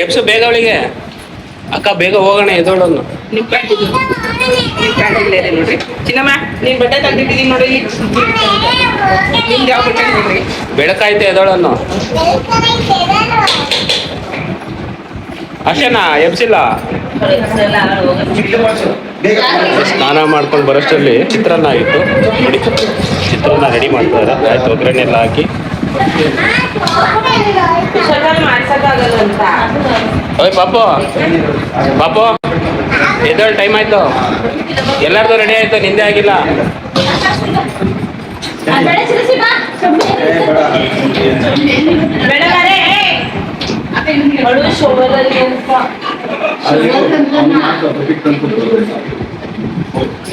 ಎಪ್ಸು ಬೇಗ ಅವಳಿಗೆ. ಅಕ್ಕ ಬೇಗ ಹೋಗೋಣ ಎದೋಳನ್ನು. ನಿಮ್ಮ ಪ್ಯಾಂಟ್ ಇದೆ ನೋಡ್ರಿ ಚಿನ್ನಮ್ಮ, ನೀನ್ ಬಟ್ಟೆ ತೆಗ್ದಿದ್ದೀನಿ ನೋಡಿ. ನಿಮ್ದು ಯಾವ ಬಟ್ಟೆ ನೋಡ್ರಿ. ಬೆಳಕಾಯ್ತು ಎದೋಳನ್ನು. ಅಷ್ಟೇನಾ ಎಬ್ಸಿಲ್ಲ. ಸ್ನಾನ ಮಾಡ್ಕೊಂಡು ಬರೋಷ್ಟರಲ್ಲಿ ಚಿತ್ರಾನ್ನ ಆಗಿತ್ತು ನೋಡಿ. ಚಿತ್ರಾನ್ನ ರೆಡಿ ಮಾಡ್ತಾರೆ. ಆಯ್ತು ಒಗ್ಗರಣೆ ಎಲ್ಲ ಹಾಕಿ. ಓಯ್ ಪಾಪು ಪಾಪು ಎದ್ದೇಳು, ಟೈಮ್ ಆಯ್ತು. ಎಲ್ಲರದು ರೆಡಿ ಆಯ್ತು, ನಿಂದೆ ಆಗಿಲ್ಲ.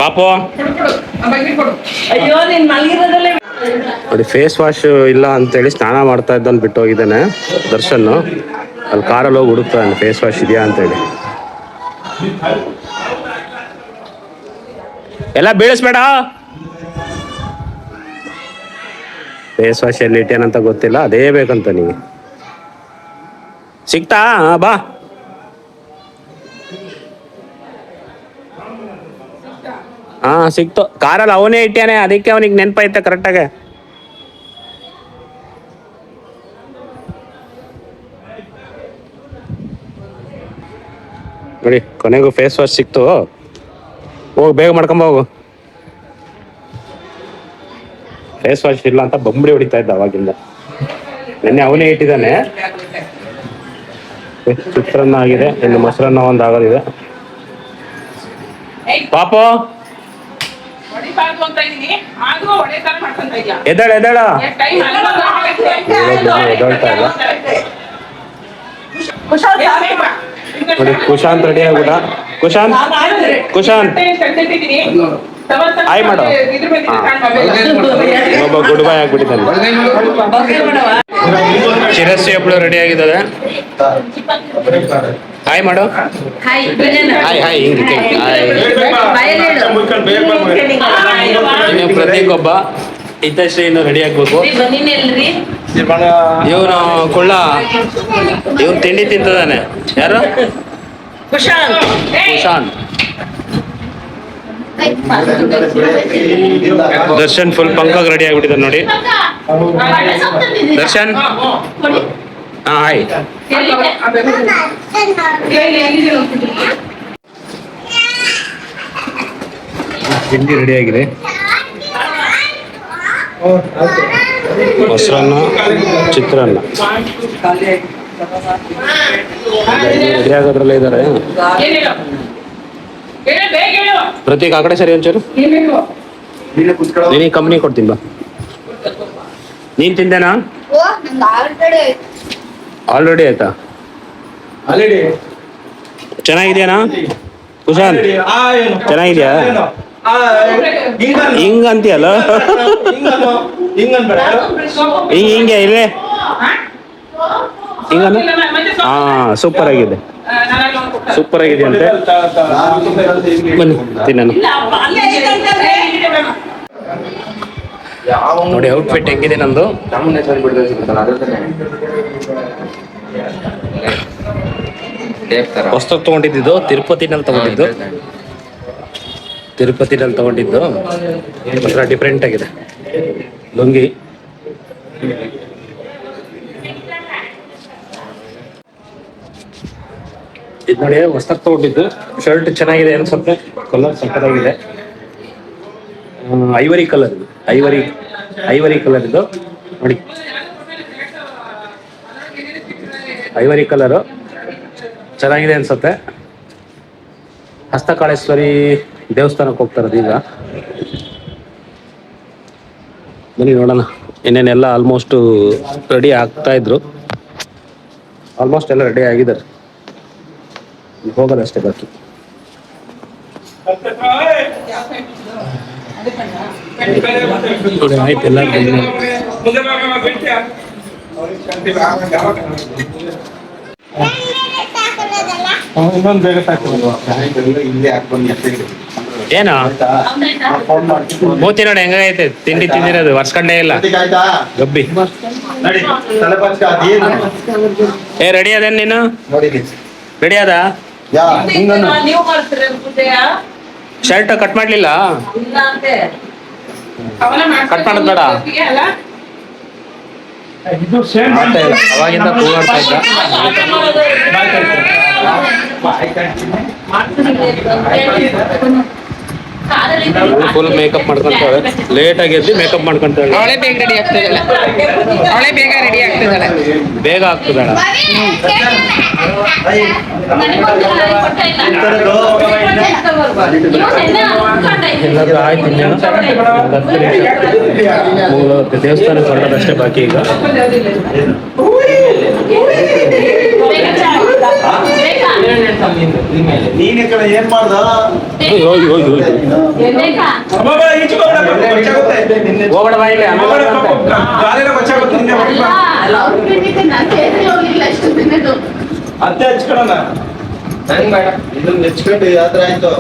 ಪಾಪು ಅಯ್ಯೋ ನೀನ್ ಮಲಗಿರೋದಲ್ಲೇ ನೋಡಿ, ಫೇಸ್ ವಾಶ್ ಇಲ್ಲ ಅಂತೇಳಿ ಸ್ನಾನ ಮಾಡ್ತಾ ಇದ್ದನ್ನು ಬಿಟ್ಟು ಹೋಗಿದ್ದಾನೆ ದರ್ಶನ್. ಅಲ್ಲಿ ಕಾರಲ್ಲಿ ಹೋಗಿ ಹುಡುಕ್ತಾನೆ ಫೇಸ್ ವಾಶ್ ಇದೆಯಾ ಅಂತೇಳಿ. ಎಲ್ಲ ಬೀಳಿಸ್ಬೇಡ. ಫೇಸ್ ವಾಶ್ ಎಲ್ಲಿ ಇಟ್ಟೇನಂತ ಗೊತ್ತಿಲ್ಲ, ಅದೇ ಬೇಕಂತ ನಿಮಗೆ. ಸಿಗ್ತಾ ಬಾ. ಹಾ ಸಿಕ್ತು, ಕಾರಲ್ಲಿ ಅವನೇ ಇಟ್ಟಾನೆ, ಅದಕ್ಕೆ ಅವನಿಗೆ ನೆನಪೈತೆ ಕರೆಕ್ಟಾಗೆ. ನೋಡಿ ಕೊನೆಗೂ ಫೇಸ್ ವಾಶ್ ಸಿಕ್ತು. ಹೋಗಿ ಬೇಗ ಮಾಡ್ಕೊಂಬ ಹೋಗು. ಫೇಸ್ ವಾಶ್ ಇಲ್ಲ ಅಂತ ಬಂಬಡಿ ಹೊಡಿತಾ ಇದ್ದ ಅವಾಗಿಂದ. ನೆನ್ನೆ ಅವನೇ ಇಟ್ಟಿದ್ದಾನೆ. ಚಿತ್ರಾನ್ನ ಆಗಿದೆ, ಇನ್ನು ಮೊಸರನ್ನ ಒಂದು ಆಗೋದಿದೆ. ಪಾಪು ಎದ್ದಾಳ ಎದ್ದಾಳ. ಎದ್ದಾಳ್ತಾ ಇಲ್ಲ ನೋಡಿ. ಕುಶಾಂತ್ ರೆಡಿ ಆಗ್ಬಿಡ. ಕುಶಾಂತ್ ಕುಶಾಂತ್ ಆಯ್ ಮಾಡು. ಒಬ್ಬ ಗುಡ್ ಬಾಯ್ ಆಗ್ಬಿಟ್ಟಿದ್ದಾನೆ. ಶಿರಸ್ಸಿ ಹಪ್ಪಳು ರೆಡಿ ಆಗಿದ್ದಾರೆ. ಹಾಯ್ ಮಾಡು. ಹಾಯ್ ಹಾಯ್ ಹಿಂಗೆ ಇನ್ನು ಪ್ರತೀಕ್ ಒಬ್ಬ. ಹಿತಶ್ರೀ ಇನ್ನು ರೆಡಿ ಆಗ್ಬೇಕು. ಇವನು ಕೊಳ್ಳ, ಇವನು ತಿಂಡಿ ತಿಂತದಾನೆ. ಯಾರು? ಕುಶಾಂತ್. ದರ್ಶನ್ ಫುಲ್ ಪಂಕಾಗಿ ರೆಡಿ ಆಗ್ಬಿಟ್ಟಿದ್ದಾರೆ ನೋಡಿ. ದರ್ಶನ್ ಹಾ ಹಾಯ್. ತಿಂಡಿ ರೆಡಿ ಆಗಿದೆ. ಮೊಸರನ್ನ, ಚಿತ್ರಾನ್ನ ರೆಡಿ ಆಗೋದ್ರಲ್ಲೇ ಇದ್ದಾರೆ. ಪ್ರತೀಕ್ ಆ ಕಡೆ ಸರಿ ಒಂಚೂರು. ನೀನು ಕಂಪ್ನಿ ಕೊಡ್ತೀನಿ ಬಾ. ನೀನ್ ತಿಂದೇನಾ? ಆಲ್ರೆಡಿ ಆಯ್ತಾ? ಚೆನ್ನಾಗಿದ್ಯಾನಾ ಕುಶಾಂತ್? ಚೆನ್ನಾಗಿದ್ಯಾ? ಹಿಂಗ ಅಂತೀಯಲ್ಲ, ಹಿಂಗೆ ಇಲ್ಲೇ ಹಿಂಗ. ಹಾ ಸೂಪರ್ ಆಗಿದೆ, ಸೂಪರ್ ಆಗಿದೆ ಅಂತೆ. ಬನ್ನಿ ತಿನ್ನೋಣ. ನೋಡಿ ಔಟ್ಫಿಟ್ ಹೆಂಗಿದೆ ನಂದು. ಹೊಸ್ತು ತಗೊಂಡಿದ್ದು ತಿರುಪತಿನಲ್ಲಿ ತಗೊಂಡಿದ್ದು. ಒಂಥರ ಡಿಫ್ರೆಂಟ್ ಆಗಿದೆ ಲುಂಗಿ. ಇದು ನೋಡಿ ಹೊಸ್ತಾಗಿ ತಗೊಂಡಿದ್ದು ಶರ್ಟ್ ಚೆನ್ನಾಗಿದೆ ಅನ್ಸುತ್ತೆ. ಕಲರ್ ಸಕ್ಕತ್ತಾಗಿದೆ. ಐವರಿ ಕಲರ್ ಇದು, ಐವರಿ ಕಲರ್ ಇದು ನೋಡಿ. ಐವರಿ ಕಲರು ಚೆನ್ನಾಗಿದೆ ಅನ್ಸುತ್ತೆ. ಹಸ್ತಕಾಳೇಶ್ವರಿ ದೇವಸ್ಥಾನಕ್ಕೆ ಹೋಗ್ತಾರದು ಈಗ. ಬನ್ನಿ ನೋಡೋಣ. ಇನ್ನೇನೆಲ್ಲ ಆಲ್ಮೋಸ್ಟ್ ರೆಡಿ ಆಗ್ತಾ ಇದ್ರು. ಆಲ್ಮೋಸ್ಟ್ ಎಲ್ಲ ರೆಡಿ ಆಗಿದ್ದಾರೆ, ಹೋಗೋದಷ್ಟೇ ಬಾಕಿ. ಆಯ್ತು ಎಲ್ಲ ಇನ್ನೊಂದು ಬೇಗ ಸಾಕು. ಇಲ್ಲಿ ಹಾಕಿ ಬಂದು ಏನು ಮೂತಿ ನೋಡಿ ಹೆಂಗೈತೆ ತಿಂಡಿ ತಿಂದಿರೋದು ವರ್ಷಕೊಂಡೇ ಇಲ್ಲ ಗಬ್ಬಿ. ಏ ರೆಡಿ ಅದೇನ್ ನೀನು? ರೆಡಿ ಅದ? ನೀವು ಮಾಡ್ತೀರ ಶರ್ಟ್ ಕಟ್ ಮಾಡ್ಲಿಲ್ಲ? ಕಟ್ ಮಾಡೋದ್ ಬೇಡ. ಅವಾಗಿಂದ ಕೂಗಾಡ್ತಾ ಇದ್ದ. ಫುಲ್ ಮೇಕಪ್ ಮಾಡ್ಕೊಂತಾಳೆ, ಲೇಟ್ ಆಗಿ ಎದ್ದು ಮೇಕಪ್ ಮಾಡ್ಕೊಂತಾಳೆ. ಅವಳೇ ಬೇಗ ರೆಡಿ ಆಗ್ತದಲ್ಲ, ಅವಳೇ ಬೇಗ ರೆಡಿ ಆಗ್ತದಲ್ಲ, ಬೇಗ ಆಗ್ತದಳ. ಎಲ್ಲಾದ್ರೂ ಆಯ್ತು ಇನ್ನೇನು? ದೇವಸ್ಥಾನಕ್ಕೆ ಹೊರಡೋದಷ್ಟೇ ಬಾಕಿ ಈಗ. ಏನ್ ಮಾಡ್ದ ಹೋಗಡ ಬಾಯಿಲೆ ಅತ್ತೆ ಹಚ್ಕೊಳ್ಳೋಣ ಇದನ್ನ ನೆಚ್ಕೊಂಡು ಯಾತ್ರೆ ಆಯ್ತು.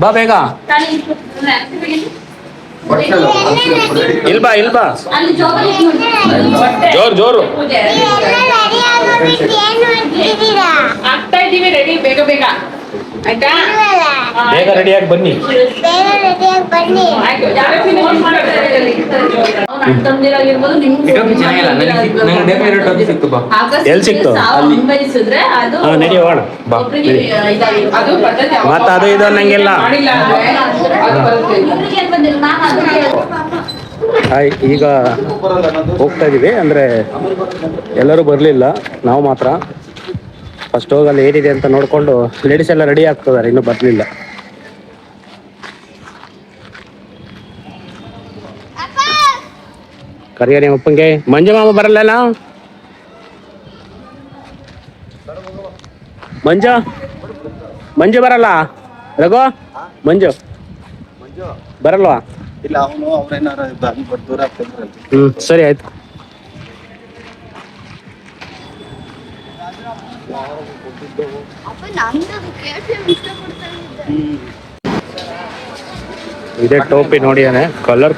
ಬಾ ಬೇಗ. ಇಲ್ಬಾ ಇಲ್ಬಾ, ಜೋರು ಜೋರು. ಆಗ್ತಾ ಇದೀವಿ ರೆಡಿ, ಬೇಗ ಬೇಗ ಆಯ್ತಾ? ಬೇಗ ರೆಡಿಯಾಗಿ ಬನ್ನಿ. ಎಲ್ಲಿ ಸಿಕ್ತು? ನಡಿ ಹೋಗೋಣ ಬಾ. ಮತ್ತ ಅದು ಇದು ಅನ್ನಂಗಿಲ್ಲ. ಹಾಯ್, ಈಗ ಹೋಗ್ತಾ ಇದೀವಿ. ಅಂದ್ರೆ ಎಲ್ಲರೂ ಬರ್ಲಿಲ್ಲ, ನಾವು ಮಾತ್ರ. ಫಸ್ಟ್ ಹೋಗಲ್ಲಿ ಏನಿದೆ ಅಂತ ನೋಡ್ಕೊಂಡು ಲೇಡೀಸ್ ಎಲ್ಲ ರೆಡಿ ಆಗ್ತಿದ್ದಾರೆ, ಇನ್ನೂ ಬರ್ಲಿಲ್ಲ. ಕರಿಯ ನಿಮ್ಮ ಅಪ್ಪಂಗೆ. ಮಂಜು ಮಾಮ ಬರಲ್ಲ? ಮಂಜು ಮಂಜು ಬರಲ್ಲ? ರಘು ಮಂಜು ಬರಲ್ವಾ? ಇಲ್ಲ, ಅವನು ಅವ್ರೇನಾರ ದೂರ ಆಗ್ತಿದ್ರು. ಸರಿ ಆಯ್ತು. ಇದೇ ಟೋಪಿ ನೋಡಿಯಾನೆ, ಕಲರ್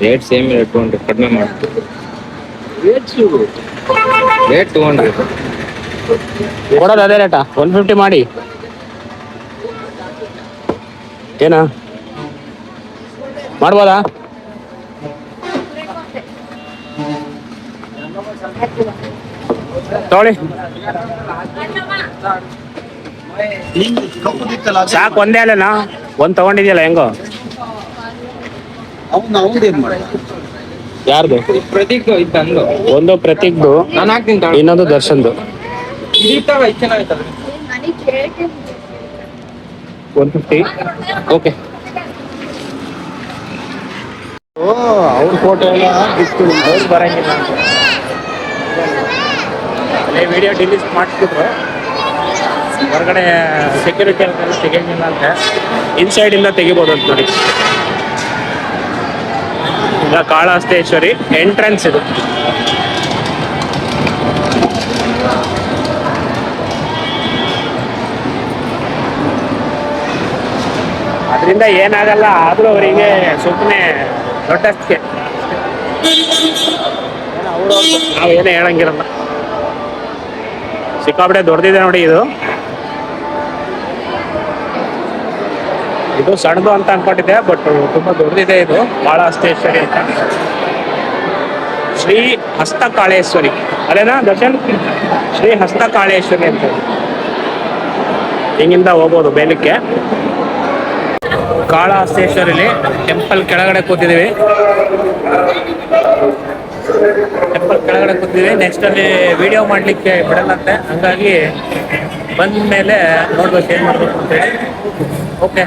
ರೇಟ್ ಸೇಮ್ ರೇಟ್ 200 ಕಡಿಮೆ ಮಾಡ್ತೀವಿ. ರೇಟ್ 200 ಕೊಡೋದು ಅದೇ ರೇಟಾ? 150 ಮಾಡಿ. ಏನ ಮಾಡ್ಬೋದಾ? ತಗೊಳ್ಳಿ ಸಾಕು. ಒಂದೇ ಅಲ್ಲನಾ? ಒಂದ್ ತಗೊಂಡಿದ್ಯಲ್ಲ, ಹೆಂಗೋ? ಅವನೇನ್ ಮಾಡ? ಯಾರ್ದು? ಪ್ರತೀಕ್ ಇತ್ತು. ಒಂದು ಪ್ರತೀಕ್ದು, ನಾನು ಹಾಕ್ತೀನಿ. ಇನ್ನೊಂದು ದರ್ಶನ್ದು. 150. ಓಕೆ. ಅವ್ರ ಫೋಟೋ ಎಲ್ಲ ಅವ್ರು ಬರಂಗಿಲ್ಲ. ಅಲ್ಲೇ ವಿಡಿಯೋ ಡಿಲೀಟ್ ಮಾಡಿಸ್ಬಿಟ್ರು. ಹೊರಗಡೆ ಸೆಕ್ಯೂರಿಟಿ ಅಂತೆಲ್ಲ ತೆಗಿಯಂಗಿಲ್ಲ ಅಂತ. ಇನ್ಸೈಡ್ ಇಂದ ತೆಗಿಬೋದು ಅಂತ ನೋಡಿ. ಈಗ ಕಾಳಹಸ್ತೇಶ್ವರಿ ಎಂಟ್ರೆನ್ಸ್ ಇದು. ಅದರಿಂದ ಏನಾಗಲ್ಲ, ಆದ್ರೂ ಅವರಿಗೆ ಸುಮ್ಮನೆ ದೊಡ್ಡಷ್ಟಕ್ಕೆ ನಾವೇನೇ ಹೇಳಂಗಿರಲ್ಲ. ಸಿಕ್ಕಾಪಟ್ಟೆ ದೊಡ್ಡದಿದೆ ನೋಡಿ ಇದು. ಇದು ಸಣ್ಣದು ಅಂತ ಅನ್ಕೊಂಡಿದ್ದೆ, ಬಟ್ ತುಂಬಾ ದೊಡ್ಡದಿದೆ ಇದು. ಕಾಳಹಸ್ತೇಶ್ವರಿ ಅಂತ, ಶ್ರೀ ಹಸ್ತಕಾಳೇಶ್ವರಿ ಅಲ್ಲೇನಾ ದರ್ಶನ್? ಶ್ರೀ ಹಸ್ತಕಾಳೇಶ್ವರಿ ಅಂತ. ಹಿಂಗಿಂದ ಹೋಗ್ಬೋದು ಬೇಲಕ್ಕೆ. ಕಾಳಹಸ್ತೇಶ್ವರಿಲಿ ಟೆಂಪಲ್ ಕೆಳಗಡೆ ಕೂತಿದ್ದೀವಿ. ನೆಕ್ಸ್ಟ್ ಅಲ್ಲಿ ವಿಡಿಯೋ ಮಾಡ್ಲಿಕ್ಕೆ ಬಿಡಲ್ಲಂತೆ, ಹಂಗಾಗಿ ಬಂದ ಮೇಲೆ ನೋಡ್ಬೇಕು ಏನ್ ಮಾಡ್ಬೇಕು ಅಂತೇಳಿ. ಓಕೆ.